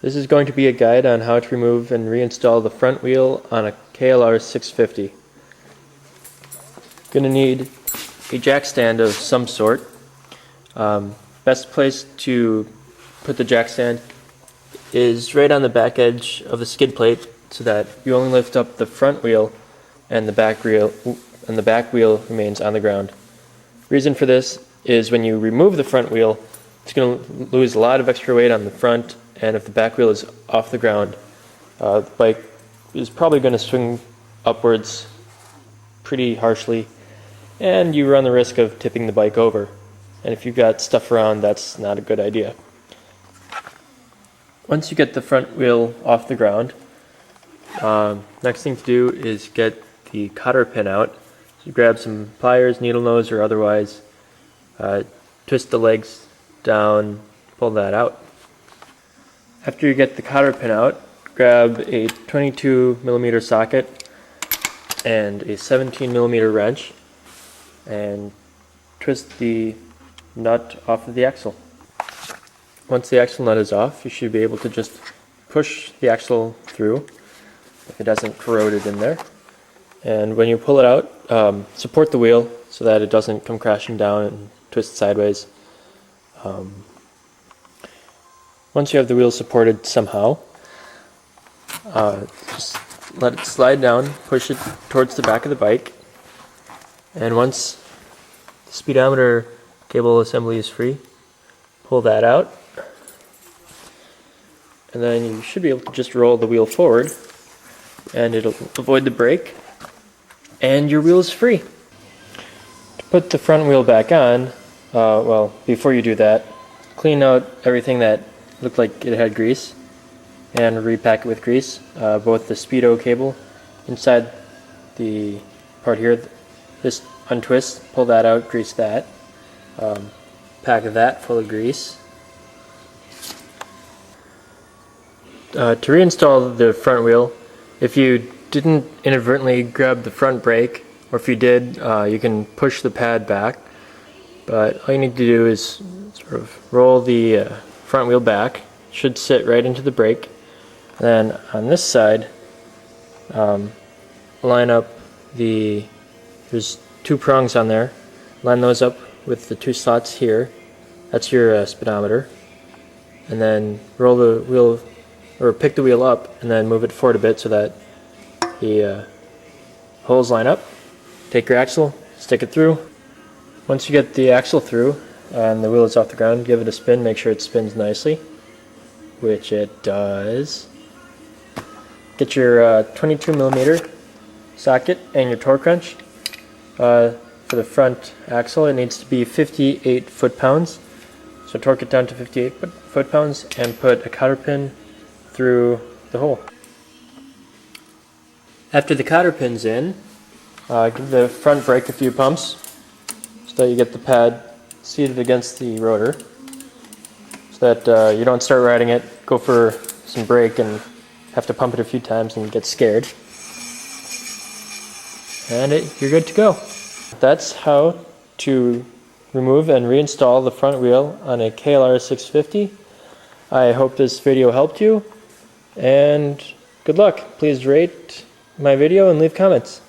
This is going to be a guide on how to remove and reinstall the front wheel on a KLR 650. Going to need a jack stand of some sort. Best place to put the jack stand is right on the back edge of the skid plate so that you only lift up the front wheel and the back wheel remains on the ground. Reason for this is when you remove the front wheel, it's going to lose a lot of extra weight on the front, and if the back wheel is off the ground, the bike is probably going to swing upwards pretty harshly, and you run the risk of tipping the bike over. And if you've got stuff around, that's not a good idea. Once you get the front wheel off the ground, next thing to do is get the cotter pin out. So you grab some pliers, needle nose or otherwise, twist the legs down, pull that out. After you get the cotter pin out, grab a 22mm socket and a 17mm wrench and twist the nut off of the axle. Once the axle nut is off, you should be able to just push the axle through if it hasn't corroded in there. And when you pull it out, support the wheel so that it doesn't come crashing down and twist sideways. Once you have the wheel supported somehow, just let it slide down, push it towards the back of the bike, and once the speedometer cable assembly is free, pull that out, and then you should be able to just roll the wheel forward and it'll avoid the brake and your wheel is free. To put the front wheel back on, well, before you do that, clean out everything that looked like it had grease and repack it with grease. Both the speedo cable inside the part here, just untwist, pull that out, grease that, pack that full of grease. To reinstall the front wheel, if you didn't inadvertently grab the front brake, or if you did, you can push the pad back, but all you need to do is sort of roll the front wheel back. It should sit right into the brake. And then on this side, line up there's two prongs on there, line those up with the two slots here. That's your speedometer. And then roll the wheel, or pick the wheel up and then move it forward a bit so that the holes line up. Take your axle, stick it through. Once you get the axle through and the wheel is off the ground, give it a spin, make sure it spins nicely, which it does. Get your 22mm socket and your torque wrench. For the front axle, it needs to be 58 foot-pounds. So torque it down to 58 foot-pounds and put a cotter pin through the hole. After the cotter pin's in, give the front brake a few pumps so that you get the pad seated against the rotor, so that you don't start riding it, go for some brake and have to pump it a few times and get scared. And you're good to go. That's how to remove and reinstall the front wheel on a KLR 650. I hope this video helped you, and good luck. Please rate my video and leave comments.